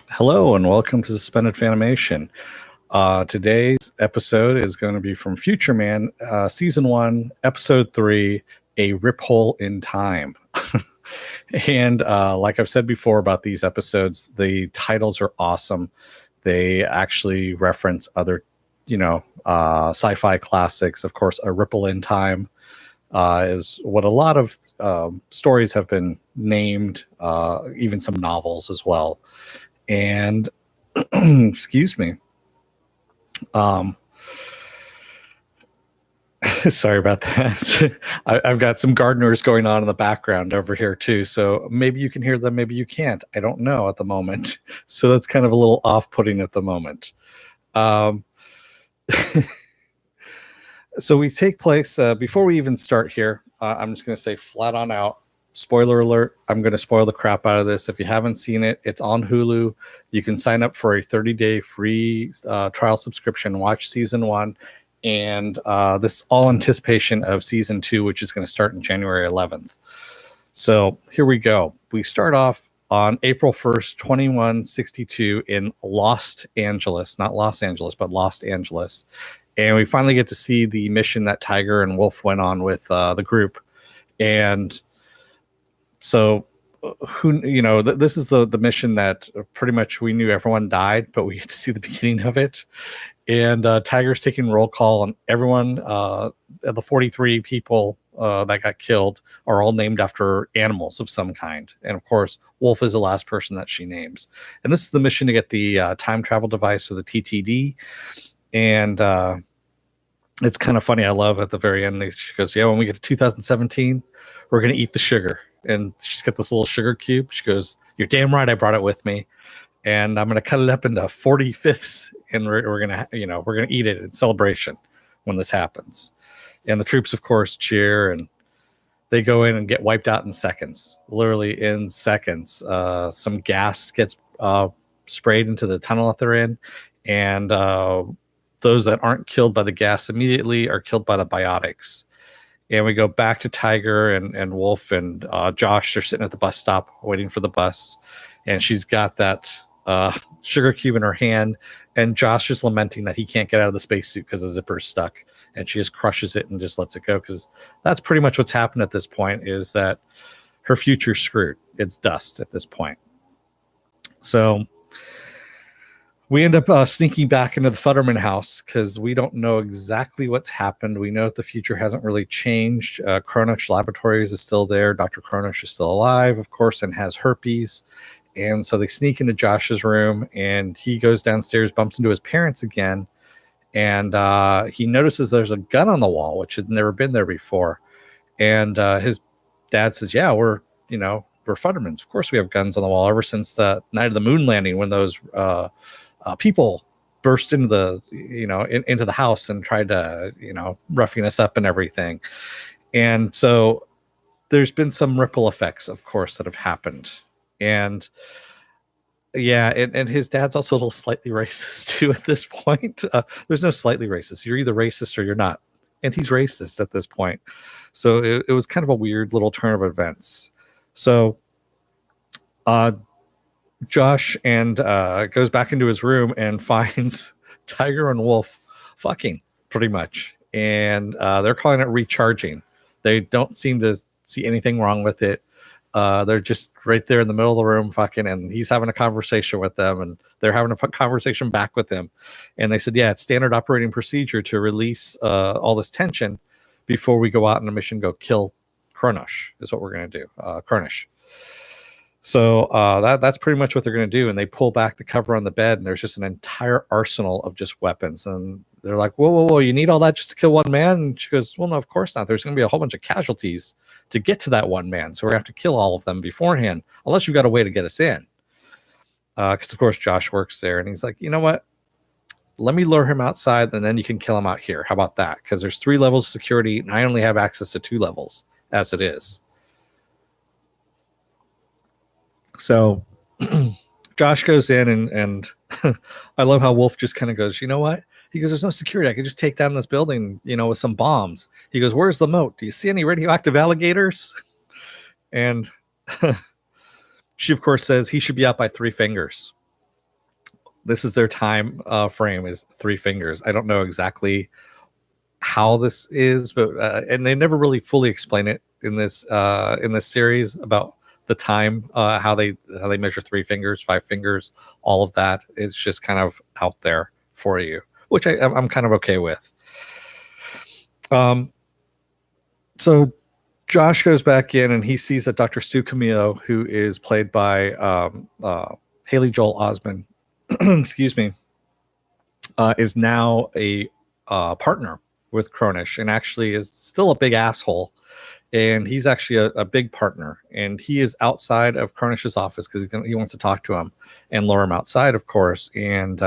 Hello and welcome to Suspended Fanimation. Today's episode is going to be from Futureman, Season 1, Episode 3, A Riphole in Time. And like I've said before about these episodes, the titles are awesome. They actually reference other, sci-fi classics. Of course, A Ripple in Time is what a lot of stories have been named, even some novels as well. And excuse me. Sorry about that. I've got some gardeners going on in the background over here too, so maybe you can hear them, maybe you can't. I don't know at the moment, so that's kind of a little off-putting at the moment. Um, so we take place before we even start here. I'm just going to say flat on out. Spoiler alert, I'm going to spoil the crap out of this. If you haven't seen it, it's on Hulu. You can sign up for a 30-day free trial subscription, watch season 1, and this all anticipation of season 2, which is going to start in January 11th. So here we go. We start off on April 1st, 2162 in Los Angeles, not Los Angeles, but Los Angeles. And we finally get to see the mission that Tiger and Wolf went on with the group. And so this is the mission that pretty much we knew everyone died, but we get to see the beginning of it. And Tiger's taking roll call, and everyone, the 43 people that got killed are all named after animals of some kind. And of course, Wolf is the last person that she names. And this is the mission to get the time travel device, or the TTD. And it's kind of funny. I love at the very end, she goes, yeah, when we get to 2017, we're going to eat the sugar. And she's got this little sugar cube. She goes, you're damn right, I brought it with me. And I'm going to cut it up into 45ths, and we're going to eat it in celebration when this happens. And the troops, of course, cheer, and they go in and get wiped out in seconds, literally in seconds. Some gas gets sprayed into the tunnel that they're in, and those that aren't killed by the gas immediately are killed by the biotics. And we go back to Tiger and Wolf and Josh. They're sitting at the bus stop waiting for the bus, and she's got that sugar cube in her hand, and Josh is lamenting that he can't get out of the spacesuit because the zipper's stuck, and she just crushes it and just lets it go, because that's pretty much what's happened at this point, is that her future's screwed. It's dust at this point. So we end up sneaking back into the Futterman house because we don't know exactly what's happened. We know that the future hasn't really changed. Kronos Laboratories is still there. Dr. Kronos is still alive, of course, and has herpes. And so they sneak into Josh's room, and he goes downstairs, bumps into his parents again, and he notices there's a gun on the wall, which had never been there before. And his dad says, yeah, we're Futtermans. Of course we have guns on the wall ever since the night of the moon landing, when those people burst into the into the house and tried to roughing us up and everything. And so there's been some ripple effects, of course, that have happened. And yeah, and his dad's also a little slightly racist too at this point. There's no slightly racist. You're either racist or you're not, and he's racist at this point. So it was kind of a weird little turn of events. So Josh and goes back into his room and finds Tiger and Wolf fucking, pretty much. And they're calling it recharging. They don't seem to see anything wrong with it. They're just right there in the middle of the room fucking, and he's having a conversation with them, and they're having a conversation back with him. And they said, yeah, it's standard operating procedure to release all this tension before we go out on a mission, go kill Kronos, is what we're going to do. Kronos. So that's pretty much what they're going to do. And they pull back the cover on the bed, and there's just an entire arsenal of just weapons. And they're like, whoa, you need all that just to kill one man? And she goes, well, no, of course not. There's going to be a whole bunch of casualties to get to that one man. So we're going to have to kill all of them beforehand, unless you've got a way to get us in. Because, of course, Josh works there. And he's like, you know what? Let me lure him outside, and then you can kill him out here. How about that? Because there's 3 levels of security, and I only have access to 2 levels as it is. So Josh goes in, and I love how Wolf just kind of goes, you know what? He goes, there's no security. I could just take down this building, with some bombs. He goes, where's the moat? Do you see any radioactive alligators? And she, of course, says he should be out by 3 fingers. This is their time frame is 3 fingers. I don't know exactly how this is, but and they never really fully explain it in this series about the time, how they measure 3 fingers, 5 fingers, all of that. It's just kind of out there for you, which I'm kind of okay with. So Josh goes back in and he sees that Dr. Stu Camillo, who is played by Haley Joel Osment, excuse me, is now a partner with Cronish, and actually is still a big asshole. And he's actually a big partner, and he is outside of Cronish's office because he wants to talk to him and lure him outside, of course. And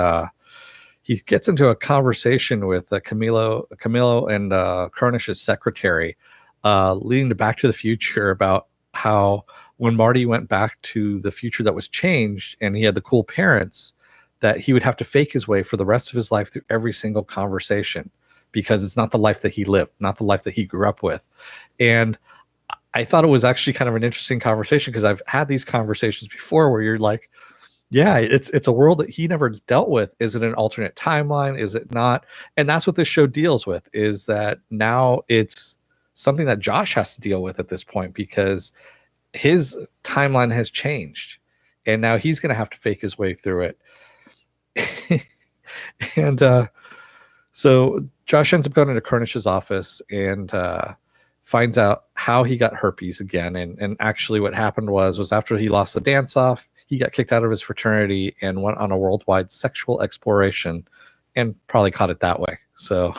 he gets into a conversation with Camilo and Cronish's secretary, leading to Back to the Future, about how when Marty went back to the future that was changed and he had the cool parents, that he would have to fake his way for the rest of his life through every single conversation, because it's not the life that he lived, not the life that he grew up with. And I thought it was actually kind of an interesting conversation, because I've had these conversations before where you're like, yeah, it's a world that he never dealt with. Is it an alternate timeline? Is it not? And that's what this show deals with, is that now it's something that Josh has to deal with at this point, because his timeline has changed and now he's going to have to fake his way through it. And so Josh ends up going into Cronish's office and finds out how he got herpes again. And actually what happened was after he lost the dance off, he got kicked out of his fraternity and went on a worldwide sexual exploration and probably caught it that way. So,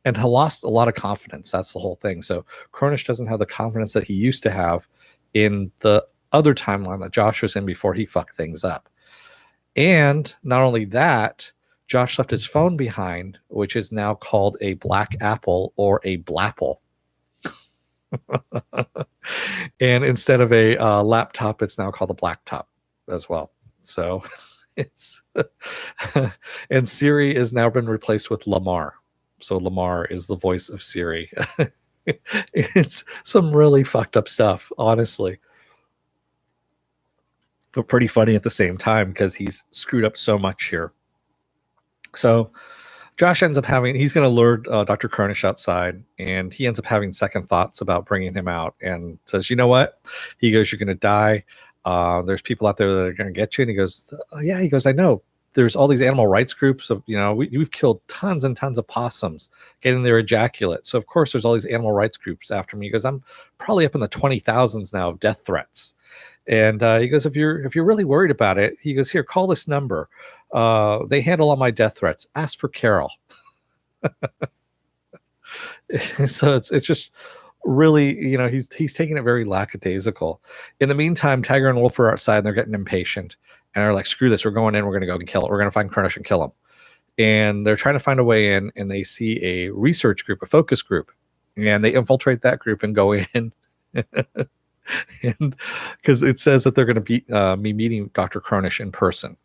and he lost a lot of confidence. That's the whole thing. So Cronish doesn't have the confidence that he used to have in the other timeline that Josh was in before he fucked things up. And not only that, Josh left his phone behind, which is now called a black apple or a blapple. And instead of a laptop, it's now called a blacktop as well. So it's and Siri has now been replaced with Lamar. So Lamar is the voice of Siri. It's some really fucked up stuff, honestly, but pretty funny at the same time because he's screwed up so much here. So Josh ends up he's going to lure Dr. Cronish outside, and he ends up having second thoughts about bringing him out and says, you know what? He goes, you're going to die. There's people out there that are going to get you. And he goes, oh, yeah. He goes, I know. There's all these animal rights groups of, we've killed tons and tons of possums getting their ejaculate. So, of course, there's all these animal rights groups after me. He goes, I'm probably up in the 20,000s now of death threats. And he goes, if you're really worried about it, he goes, here, call this number. They handle all my death threats. Ask for Carol. So it's just really, he's taking it very lackadaisical. In the meantime, Tiger and Wolf are outside and they're getting impatient and are like, screw this, we're going in, we're going to go and kill it. We're going to find Cronish and kill him. And they're trying to find a way in, and they see a research group, a focus group, and they infiltrate that group and go in. And because it says that they're going to be meeting Dr. Cronish in person.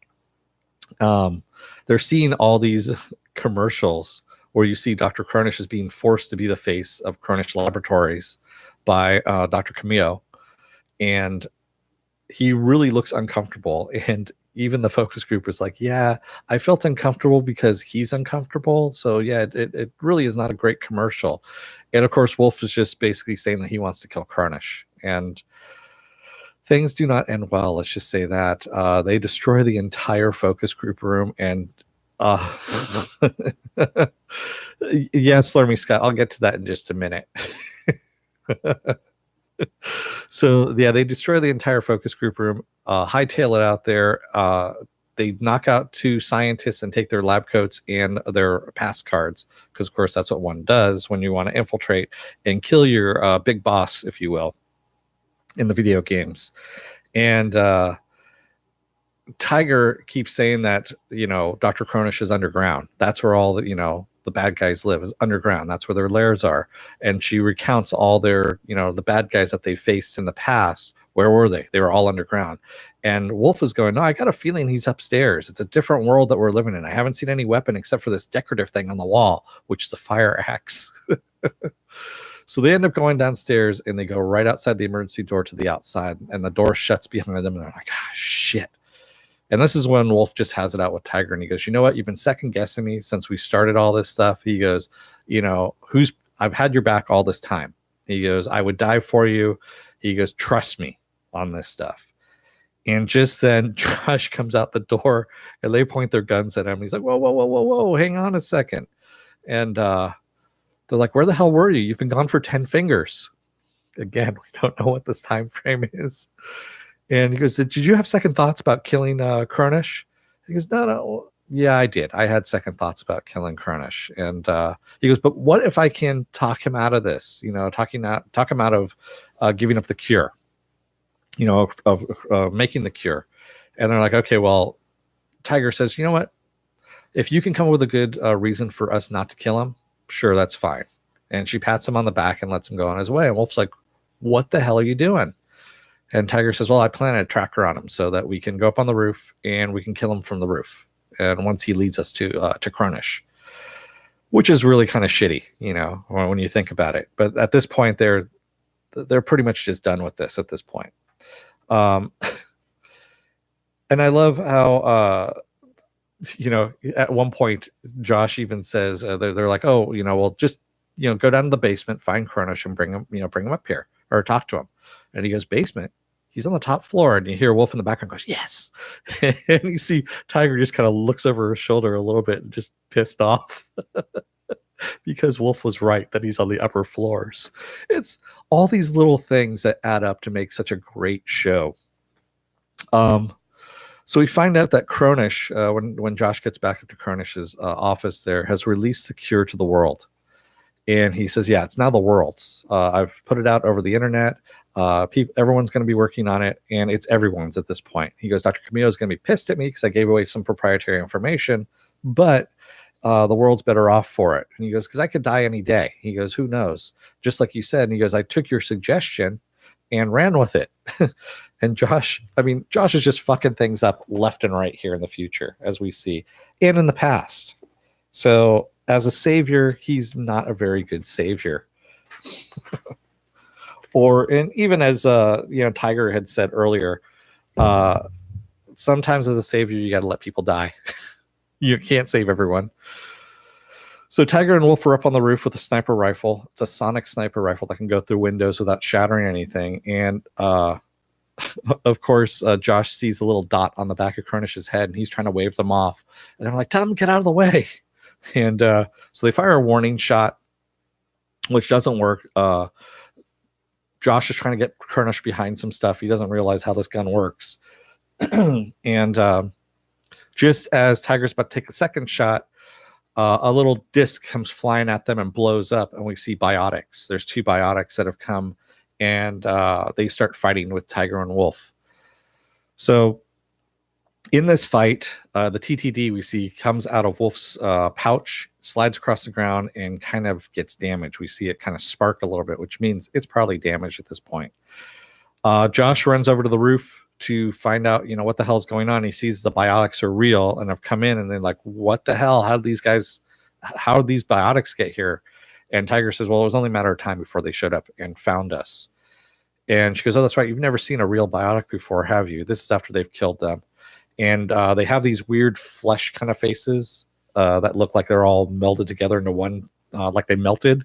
They're seeing all these commercials where you see Dr. Cronish is being forced to be the face of Cronish Laboratories by Dr. Camillo, and he really looks uncomfortable. And even the focus group is like, yeah, I felt uncomfortable because he's uncomfortable. So yeah, it really is not a great commercial. And of course, Wolf is just basically saying that he wants to kill Cronish, and things do not end well. Let's just say that they destroy the entire focus group room. And yes, Slurmy Scott, I'll get to that in just a minute. So yeah, they destroy the entire focus group room, hightail it out there. They knock out 2 scientists and take their lab coats and their pass cards, because of course that's what one does when you want to infiltrate and kill your big boss, if you will, in the video games. And Tiger keeps saying that, Dr. Cronish is underground. That's where all the bad guys live, is underground. That's where their lairs are. And she recounts all their, the bad guys that they faced in the past. Where were they? They were all underground. And Wolf is going, no, I got a feeling he's upstairs. It's a different world that we're living in. I haven't seen any weapon except for this decorative thing on the wall, which is a fire axe. So they end up going downstairs, and they go right outside the emergency door to the outside, and the door shuts behind them, and they're like, ah, shit. And this is when Wolf just has it out with Tiger, and he goes, "You know what? You've been second guessing me since we started all this stuff." He goes, I've had your back all this time." He goes, "I would die for you." He goes, "Trust me on this stuff." And just then Josh comes out the door and they point their guns at him. He's like, "Whoa, whoa, whoa, whoa, whoa, hang on a second." And they're like, "Where the hell were you? You've been gone for 10 fingers." Again, we don't know what this time frame is. And he goes, Did you have second thoughts about killing Kronish? He goes, No, no. Yeah, I did. I had second thoughts about killing Kronish. And he goes, "But what if I can talk him out of this? Talk him out of giving up the cure, of making the cure." And they're like, "Okay, well," Tiger says, "You know what? If you can come up with a good reason for us not to kill him, sure, that's fine." And she pats him on the back and lets him go on his way. And Wolf's like, "What the hell are you doing?" And Tiger says, "Well, I planted a tracker on him so that we can go up on the roof and we can kill him from the roof. And once he leads us to Kronish," which is really kind of shitty, when you think about it. But at this point, they're pretty much just done with this at this point. And I love how, at one point, Josh even says, they're like, "Oh, well, just, go down to the basement, find Kronish and bring him up here or talk to him." And he goes, "Basement? He's on the top floor." And you hear Wolf in the background goes, "Yes." And you see Tiger just kind of looks over her shoulder a little bit and just pissed off because Wolf was right that he's on the upper floors. It's all these little things that add up to make such a great show. So we find out that Kronish, when Josh gets back up to Kronish's office there, has released the cure to the world. And he says, "Yeah, it's now the world's. I've put it out over the internet. Everyone's going to be working on it, and it's everyone's at this point." He goes, "Dr. Camillo is going to be pissed at me because I gave away some proprietary information, but the world's better off for it." And he goes, "Because I could die any day." He goes, "Who knows? Just like you said." And he goes, "I took your suggestion and ran with it." And Josh is just fucking things up left and right here in the future, as we see, and in the past. So as a savior, he's not a very good savior. And even as Tiger had said earlier, sometimes as a savior, you got to let people die. You can't save everyone. So Tiger and Wolf are up on the roof with a sniper rifle. It's a sonic sniper rifle that can go through windows without shattering anything. And of course, Josh sees a little dot on the back of Kronish's head, and he's trying to wave them off. And they're like, "Tell them to get out of the way." And so they fire a warning shot, which doesn't work. Josh is trying to get Kronish behind some stuff. He doesn't realize how this gun works. And just as Tiger's about to take a second shot, a little disc comes flying at them and blows up, and we see biotics. There's 2 biotics that have come, and they start fighting with Tiger and Wolf. So in this fight, the TTD we see comes out of Wolf's pouch, slides across the ground, and kind of gets damaged. We see it kind of spark a little bit, which means it's probably damaged at this point. Josh runs over to the roof to find out, what the hell's going on. He sees the biotics are real and have come in, and they're like, "What the hell? How did these biotics get here?" And Tiger says, "Well, it was only a matter of time before they showed up and found us." And she goes, "Oh, that's right. You've never seen a real biotic before, have you? This is after they've killed them." And they have these weird flesh kind of faces that look like they're all melded together into one, like they melted.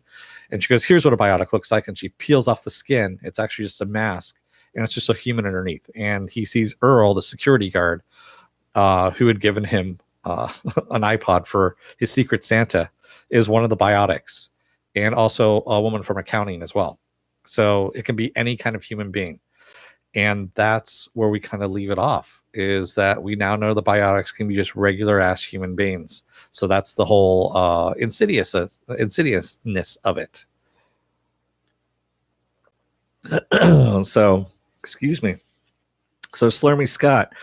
And she goes, "Here's what a biotic looks like." And she peels off the skin. It's actually just a mask, and it's just a human underneath. And he sees Earl, the security guard, who had given him an iPod for his Secret Santa, is one of the biotics, and also a woman from accounting as well. So it can be any kind of human being. And that's where we kind of leave it off, is that we now know the biotics can be just regular ass human beings. So that's the whole insidiousness of it. So, excuse me. So Slurmy Scott,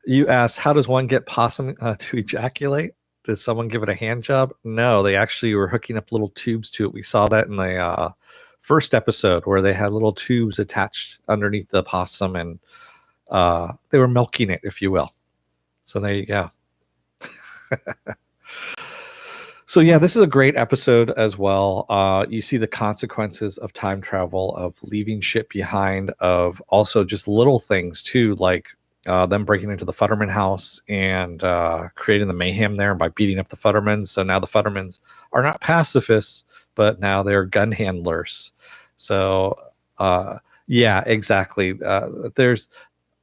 you asked, how does one get possum to ejaculate? Did someone give it a hand job? No, they actually were hooking up little tubes to it. We saw that in the first episode where they had little tubes attached underneath the possum, and they were milking it, if you will. So there you go. So yeah, this is a great episode as well. You see the consequences of time travel, of leaving shit behind, of also just little things too, like them breaking into the Futterman house and creating the mayhem there by beating up the Futtermans. So now the Futtermans are not pacifists, but now they're gun handlers. So yeah, exactly.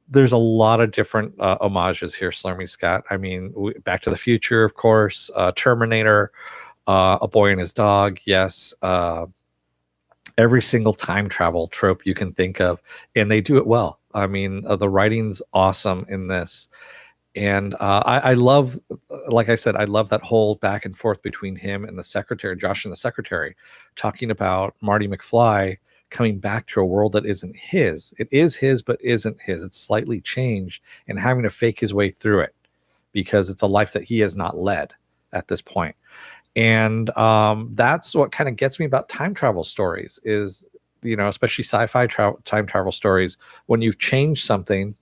There's a lot of different homages here, Slurmy Scott. I mean, Back to the Future, of course, Terminator, A Boy and His Dog, yes. Every single time travel trope you can think of, and they do it well. I mean, the writing's awesome in this, and I love, like I said, I love that whole back and forth between him and the secretary, Josh and the secretary, talking about Marty McFly coming back to a world that isn't his. It is his, but isn't his. It's slightly changed, and having to fake his way through it because it's a life that he has not led at this point. And that's what kind of gets me about time travel stories is, especially sci-fi time travel stories. When you've changed something,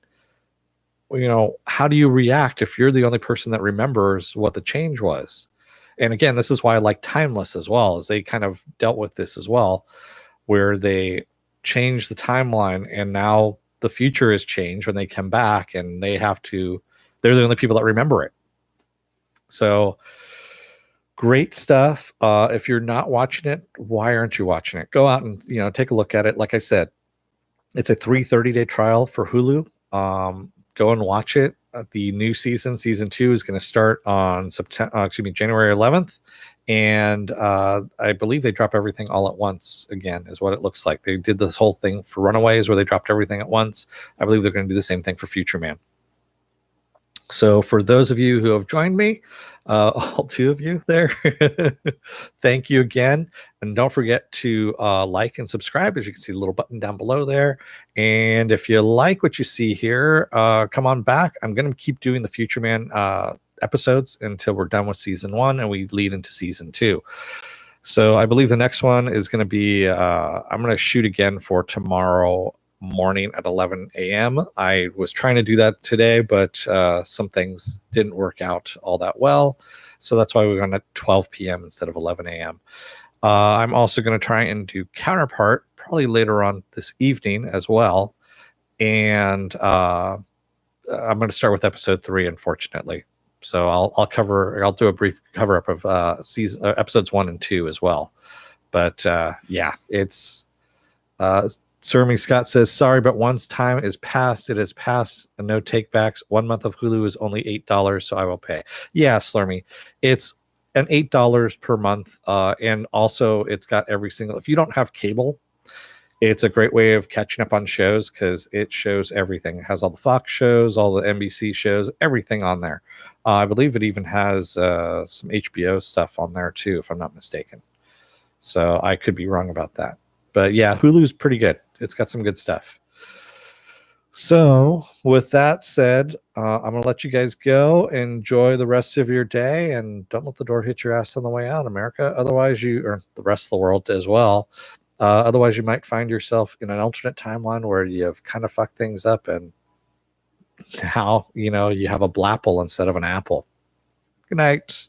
how do you react if you're the only person that remembers what the change was? And again, this is why I like Timeless as well, as they kind of dealt with this as well, where they changed the timeline and now the future is changed when they come back and they're the only people that remember it. So great stuff. If you're not watching it, why aren't you watching it? Go out and take a look at it. Like I said, it's a 30-day trial for Hulu. Go and watch it. The new season 2, is going to start on January 11th, and I believe they drop everything all at once again, is what it looks like. They did this whole thing for Runaways where they dropped everything at once. I believe they're going to do the same thing for Futureman. So for those of you who have joined me, all 2 of you there, thank you again. And don't forget to like and subscribe. As you can see, the little button down below there. And if you like what you see here, come on back. I'm going to keep doing the Futureman episodes until we're done with season 1 and we lead into season 2. So I believe the next one is going to be, I'm going to shoot again for tomorrow morning at 11 a.m. I was trying to do that today, but some things didn't work out all that well. So that's why we went at 12 p.m. instead of 11 a.m. I'm also going to try and do Counterpart probably later on this evening as well. And I'm going to start with episode 3, unfortunately. So I'll do a brief cover up of episodes 1 and 2 as well. But yeah, it's Surmy Scott says, sorry, but once time is past, it is past, and no takebacks. 1 month of Hulu is only $8, so I will pay. Yeah, Slurmy, it's an $8 per month, and also it's got every single. If you don't have cable, it's a great way of catching up on shows because it shows everything. It has all the Fox shows, all the NBC shows, everything on there. I believe it even has some HBO stuff on there too, if I'm not mistaken. So I could be wrong about that. But yeah, Hulu's pretty good. It's got some good stuff. So with that said, I'm going to let you guys go. Enjoy the rest of your day and don't let the door hit your ass on the way out, America. Otherwise or the rest of the world as well. Otherwise you might find yourself in an alternate timeline where you've kind of fucked things up and how, you have a blapple instead of an apple. Good night.